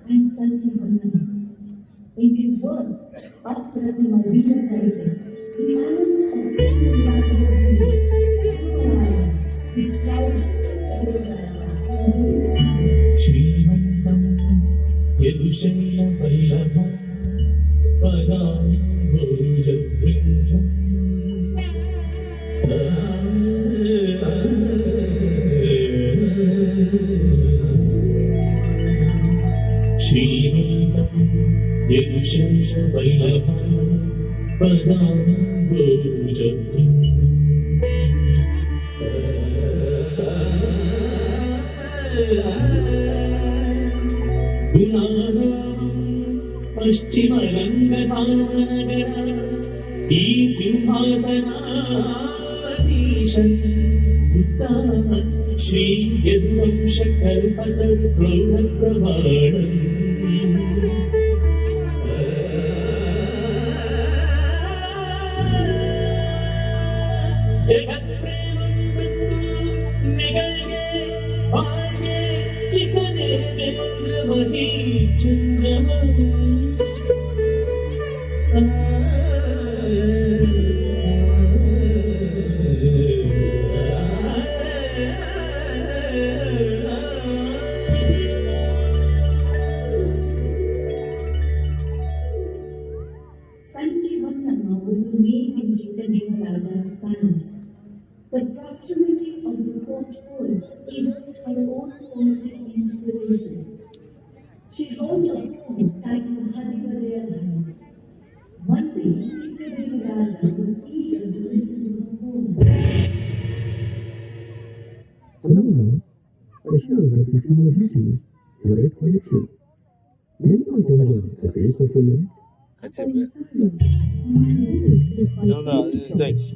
and Sanjeevana. In his work, Apratima Vidyacharita, the elements of Krishna's describes Shrimantam Yadushaila Vallabha Padam Bhojavrinam Shrimantam Yadushaila Vallabha Padam Bhojavrinam Pashchimaranganagara Ee Simhasanadishan Uttama Shri Yaduvamshakalpatar Praunapravanam Jagat Premam Bindu Nigalge Aage Chikane Vendravani Chandramam Sanjeevana was made in Jitadevaraja's palace. The proximity of the court words evoked her own poetic inspiration. She wrote a poem titled Harivarayadhana. One day, Jitadevaraja was eager to listen to the poem. However, I hear that the female Hindus write poetry. May I know the base of the lyric? No, thanks.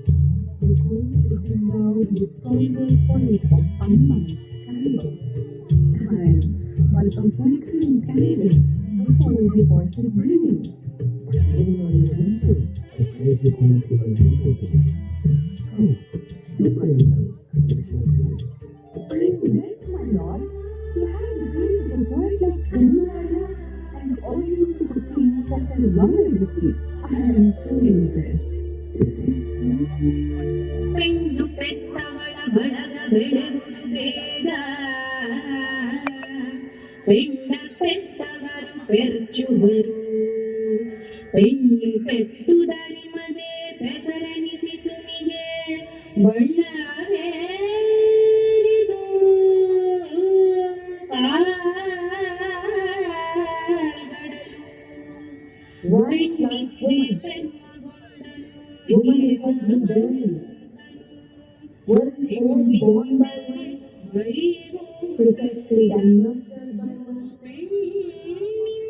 The poem is endowed with storyboard points of unmatched candor. And while from poetry and candor, I follow the poetic brilliance. Anyone in the country has praised the poetry by Hinduism. Come, you present us a section of life. Yes, my lord, you have the grace of a poet like Kanuraya and audience of the king such as your majesty. I am truly impressed. ಪೆಂಡು ಪೆತ್ತವಳ ಬಳಗ ಬೆಳೆಯುವುದು ಬೇಗ ಪೆಂಡ ಪೆತ್ತವರು ಪೆರ್ಚುವರು ಪೆಂಡು ಪೆತ್ತುದಡಿಮದೆ ಪೆಸರನಿಸಿತು ನಿಗೆ ಬಳ್ಳವೇರಿದು ಪಾಲ್ಗಡಲು ವೈಸ್ಮಿತ್ತಿ Protected and nurtured by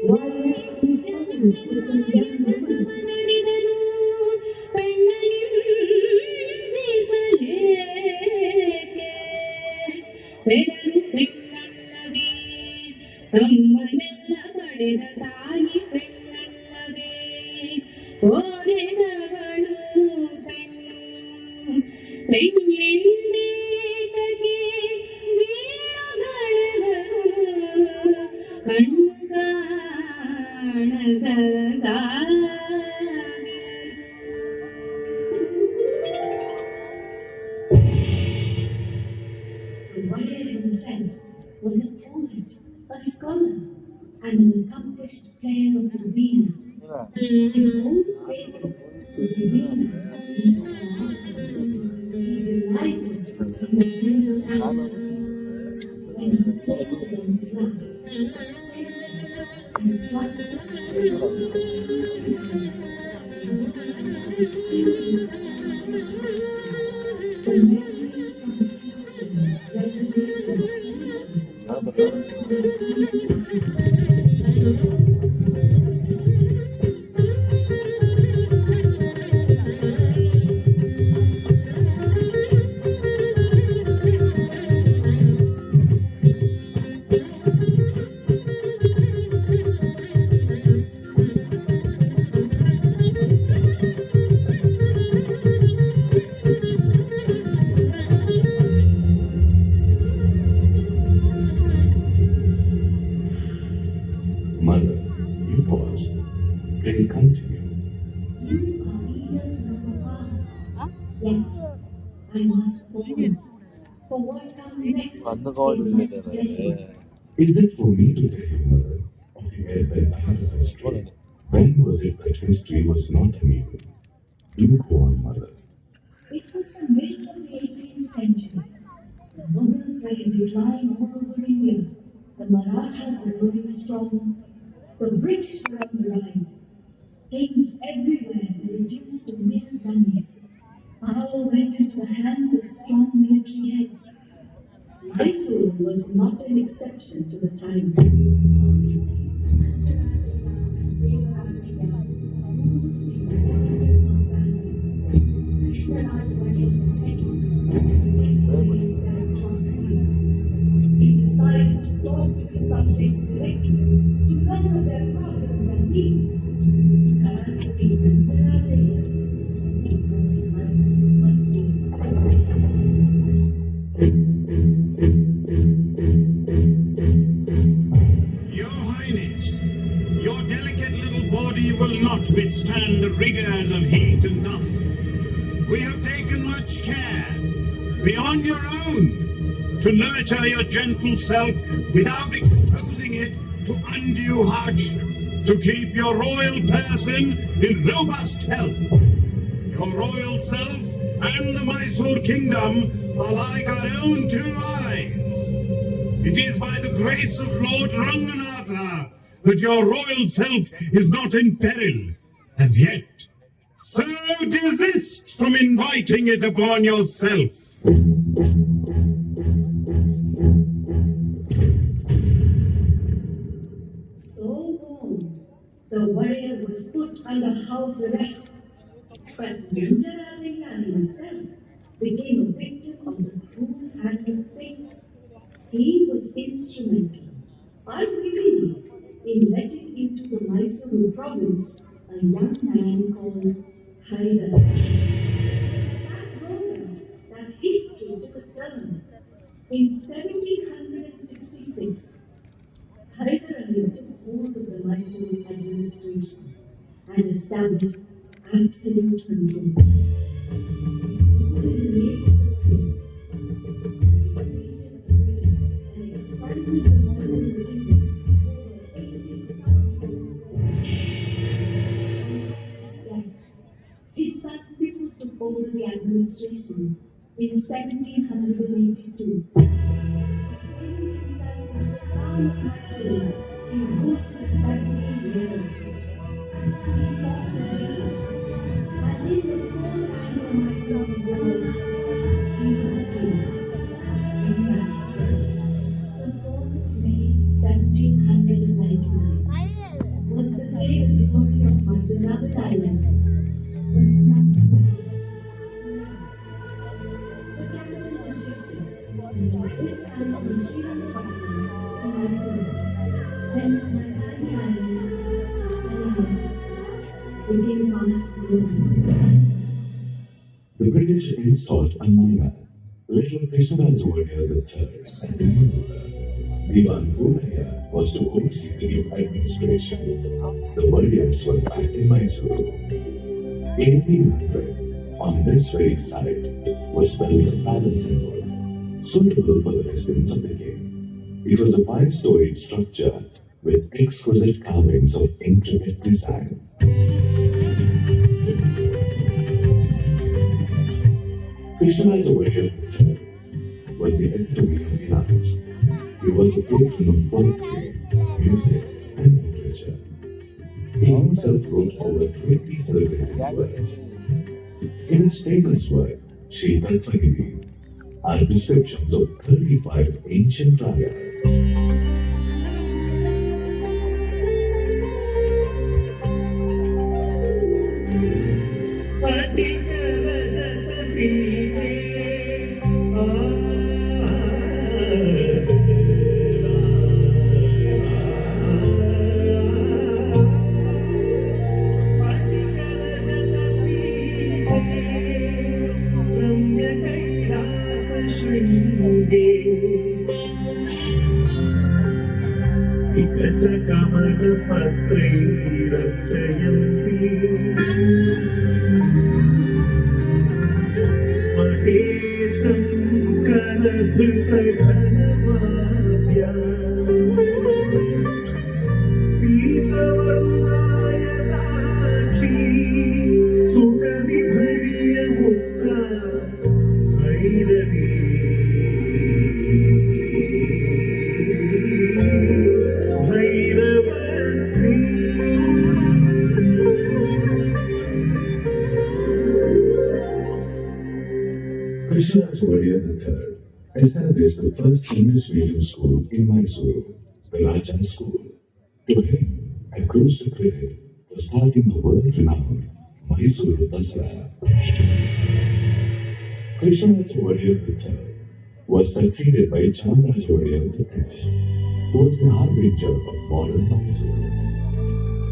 one while he chose to condemn ತಮ್ಮನೆಲ್ಲ ಪಡೆದ ತಾಯಿ ಪೆಣ್ಣಲ್ಲವೇ ಓರೆದವಳು ಪೆಣ್ಣು ಪೆಣ್ಣೆಂದೇಟಗೆ ವೀರಗಳೆವರು ಕಣ್ಣು ಕಾಣದ The warrior himself was a poet, a scholar, and an accomplished player of the Veena. His own favorite was the Veena. He delighted in the Veena country when he placed it on his lap. And what the memories of the history resonated with I must pause, for what comes next വന്ന് is call not pleasant. Is it for me to tell you, mother, of the airway part of history? When was it that history was not uneven? Do go on, mother. It was the middle of the 18th century. The Mughals were in decline all over India. The Marathas were growing strong. The British were on the rise. Kings everywhere were reduced to mere dummies. Power went into the hands of strong military heads. Mysore was not an exception to the time. He decided to talk to his subjects directly, to learn of their problems and needs. Your Highness, your delicate little body will not withstand the rigors of heat and dust. We have taken much care, beyond your own, to nurture your gentle self without exposing it to undue hardship, to keep your royal person in robust health. Your royal self and the Mysore kingdom are like our own two eyes. It is by the grace of Lord Ranganatha that your royal self is not in peril as yet. So desist from inviting it upon yourself. So warned, the warrior was put under house arrest. But Nandarajan himself became a victim of the cruel hand of fate. He was instrumental, unwittingly, in letting into the Mysore province a young man called Haidar. It was at that moment that history took a turn. In 1766, Haidar Ali took hold of the Mysore administration and established absolute control. His son Tipu took over the administration in 1782. Appointing himself as Sultan of Mysore, he ruled for 17 years. He fought the British, and in the fourth Anglo-Mysore War, he was killed. In that the 4th of May, 1799, was the day the glory of my beloved island was snuffed out. The capital was shifted, this time from Srinagar to Mysore. Hence my tiny island, became fast growing. The British installed a minor, little Krishnaraj Warrior III, as the new ruler. Diwan Guraya was to oversee the new administration. The warriors were back in Mysore. In 1800, on this very site, was built a palace, suitable for the residence of the king. It was a 5-storied structure with exquisite carvings of intricate design. Krishnaraj Warrior was the epitome of the arts. He was a patron of poetry, music, and literature. He himself wrote over 20 celebrated works. In his famous work, palace.Vani, are descriptions of 35 ancient ragas. कमलपत्रे रचयन्ति महे धृतघनवाद्या पीतवर्णायदाक्षी सुखविभर्य मुक्ता Bhairavi भैरवस्त्री Krishnaraj Warrior III established the first English medium school in Mysore, the Raja School. To him, accrues the credit for starting the world-renowned Mysore Dasara. Krishnaraj Warrior III was succeeded by Chamaraj Warrior III, who was the harbinger of modern Mysore.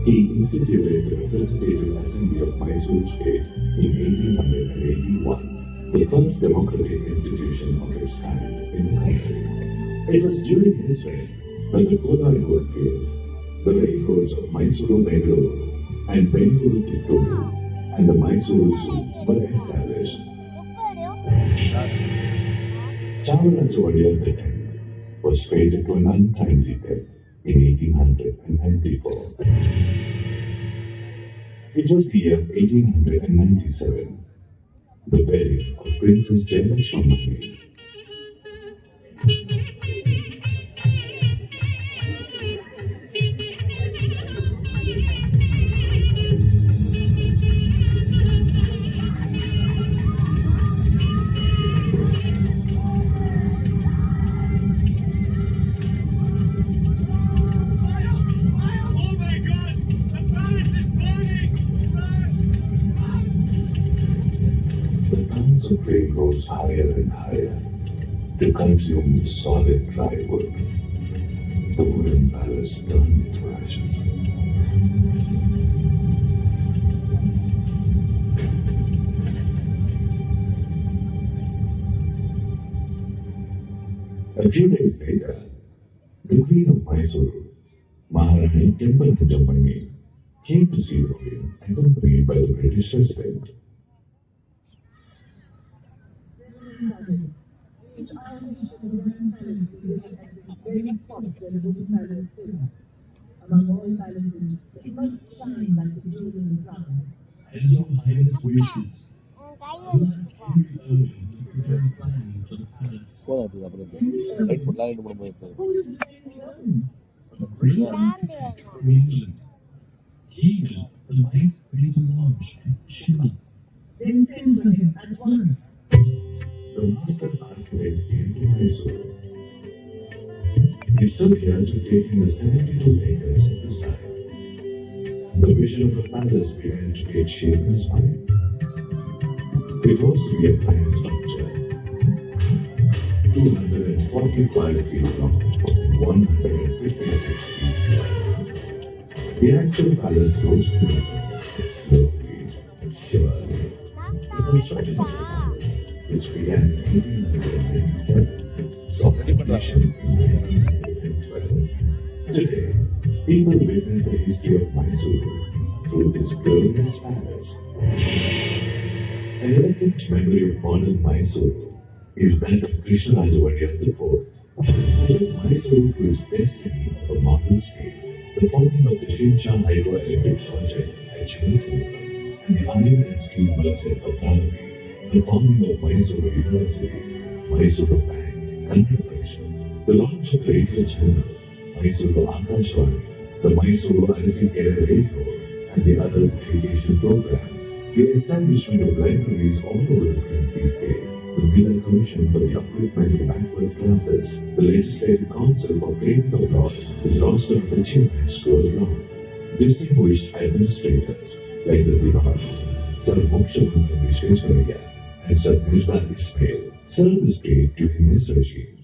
He instituted the Representative Assembly of Mysore State in 1881. The first democratic institution of its kind in the country. It was during his reign that the Kolar goldfields, the railroads of Mysore Bengaluru and Bengaluru Tikkuru and the Mysore Zoo were established. Chamaraj Warrior III was fated to an untimely death in 1894. It was the year 1897. The wedding of Princess Jayalakshmi. The tons of flame rose higher and higher to consume the solid dry wood. The wooden palace turned into ashes. A few days later, the Queen of Mysore, Maharani Kempanajamani, came to see the queen, accompanied by the British resident. Among all palaces, it must shine like the jewel in the crown. As your highness wishes, போதும் அப்படி அப்புறம் light போடலாம் light போட போயிட்டு Who does the same things? from England, he built the vice regal lodge at Shiva. Then send for him at once. The master architect came to Mysore. He stood here to take in the 72 acres of the site. The vision of the palace began to take shape in his mind. It was to be a fine structure, 245 feet long, 156 feet wide. The actual palace rose slowly, surely. The construction of the palace, which began in 1897, saw completion in 1912. Today, people witness the history of Mysore through this glorious palace. An elegant memory of modern Mysore is that of Krishnaraj Warrior IV. He took Mysore to its destiny of a modern state, the forming of the Shimsha Hydroelectric Project at Chennai, and the iron and steel works at Bhavnagari, the forming of Mysore University, Mysore Bank, Kannada Parishad, the launch of the radio channel, Mysore Akashvani, the Mysore Alasikere Radio, and the other education program, the establishment of libraries all over the Princely State, the Miller Commission for the Upliftment of Backward Classes, the Legislative Council for Framing of Laws, whose roster of achievements grows long. Distinguished administrators like the Vivas, Sir Mokshabandha Vishweswaraya, and Sir Mirza Ismail served the state during his regime.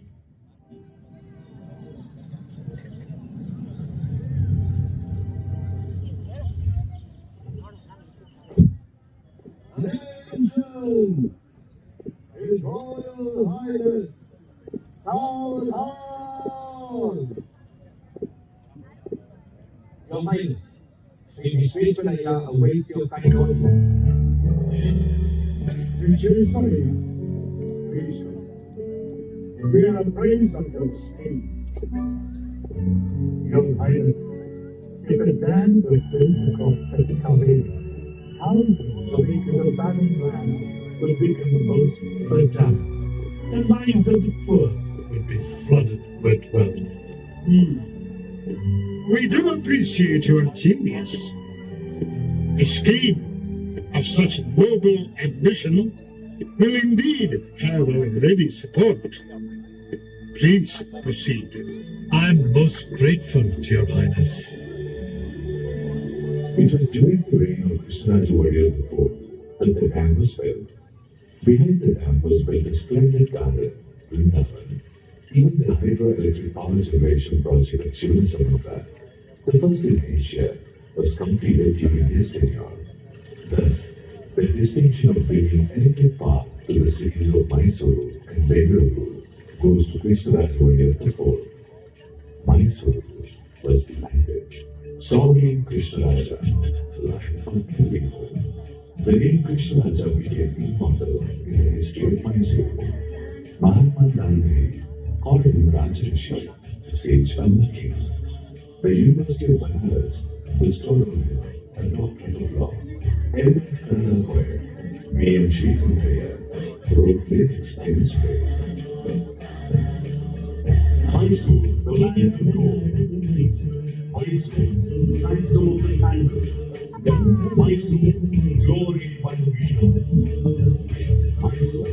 Attention! His Royal Highness Saudhan! Your Highness, Sri Vishweswaraya awaits your kind audience. Vishweswaraya, please come. We are praised of your state. Your Highness, if a dam was built across the Caveri, how the weak of the barren land would become most fertile. The lives of the poor would be flooded with wealth. We do appreciate your genius. A scheme of such noble ambition will indeed have our ready support. Please proceed. I'm most grateful to your Highness. It was during the reign of Krishnarajwarrior IV that the dam was built. Behind the dam was built a splendid garden, Vrindavan. Even the hydroelectric power generation project at Shivanasamudra, the first in Asia, was completed during his tenure. Thus, the distinction of bringing electric power to the cities of Mysore and Bengaluru goes to Krishnarajwarrior IV. Mysore was delighted. Sovereign Krishnaraja, lion of Kilipo. The name Krishnaraja became immortal in the history of Mysore. Mahatma Gandhi called him Rajrishi, the sage of the king. The University of Banaras bestowed on him a doctorate of law. Eminent Kannada poet V.M. Srikanthaiah wrote lyrics in his praise. Mysore, the lion of gold. Mysore, phantom of the sandal. Mysore, glory by the wheel. Mysore,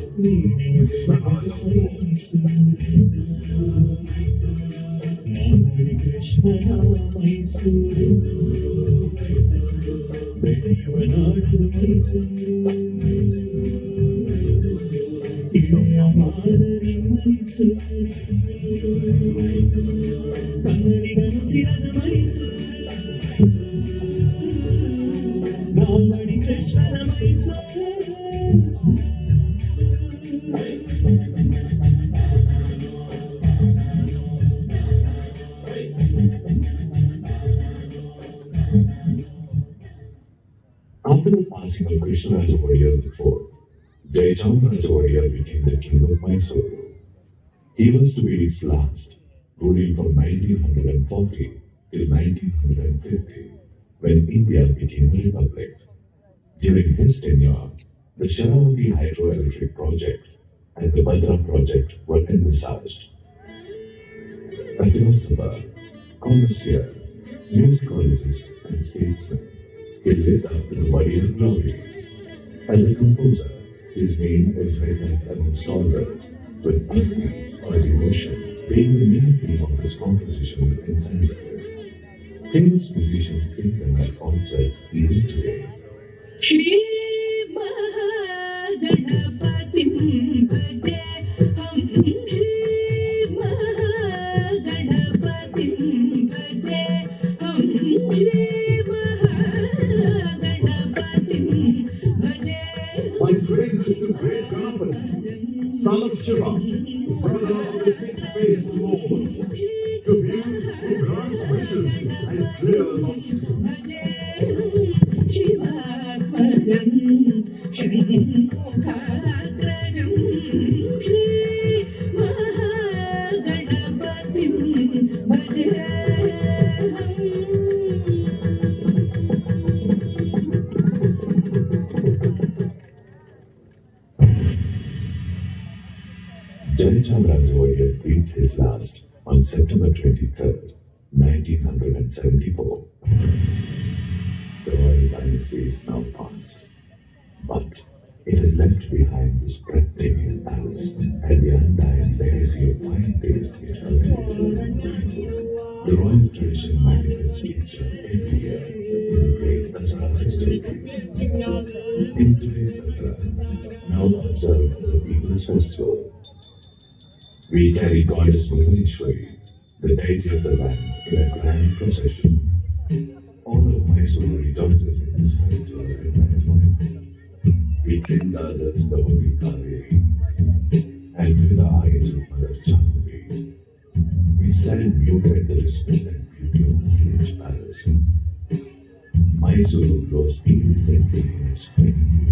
After the passing of Krishnarajwarrior IV, Jayachandra became the king of Mysore. He was to be its last, ruling from 1940 till 1950, when India became a republic. During his tenure, the Sharavati hydroelectric project and the Bhadra project were envisaged. A philosopher, connoisseur, musicologist, and statesman, he lived up to the body of glory. As a composer, his name is written amongst others, with bhakti or devotion being the main theme of his compositions in Sanskrit. Famous musicians sing them at concerts even today. Shri Mahaganapatim Bhaje Hum Shri Mahaganapatim Bhaje Hum Shri Mahaganapatim Bhaje. My praises to great Ganapati, son of Shiva, brother of the six-faced Lord, to him who grants wishes and clears obstacles. Shivatmajam Shri Mukhagrajam Shri Mahaganapatim Bhajeham. Jayachandra breathed his last on September 23rd, 1974. The royal dynasty is now past, but it has left behind this breathtaking palace and the undying legacy of fine taste it cultivated. The royal tradition manifests itself every year in the great Dasara festivities. In today's Dasara, now observed as a people's festival, we carry goddess Bhuvaneshwari, the deity of the land, in a grand procession. All of Mysore rejoices in this festival environment. We cleanse ourselves the holy Kaveri and fill our eyes with Mother Chandri. We stand mute at the resplendent beauty of the huge palace. Mysore grows iridescently in its spring.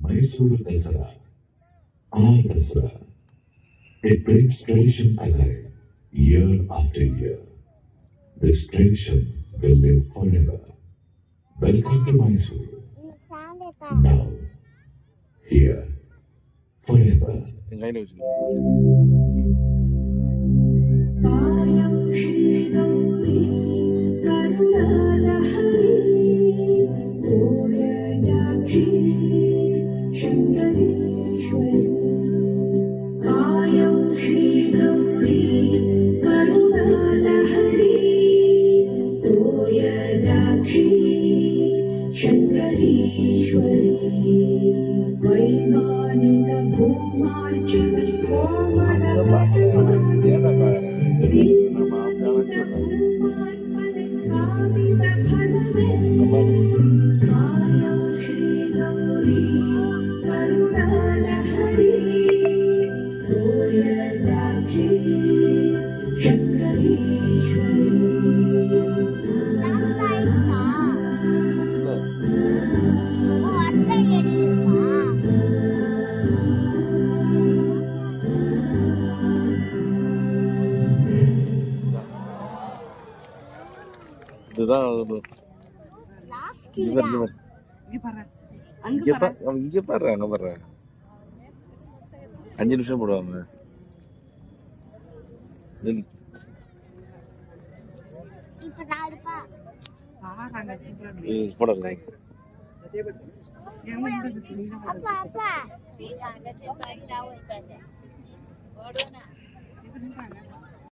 Mysore Dasara, our Dasara. It brings tradition alive year after year. This tradition will live forever. Welcome to Mysore. Now, here, forever. என் கையில் வச்சுக்கோ कायं श्रीगौरी करुणालहरी कोयजाक्षी शङ्करीश्वरी कायं श्रीगौरी करुणालहरी कोयजाक्षी शङ्करीश्वरी वैमानिक भूमार्चन कोमलवदनानि ஏன்டா இதுதான் இங்க பாரு அங்க பாரு 5 நிமிஷம் போடுவாங்க போட Apa?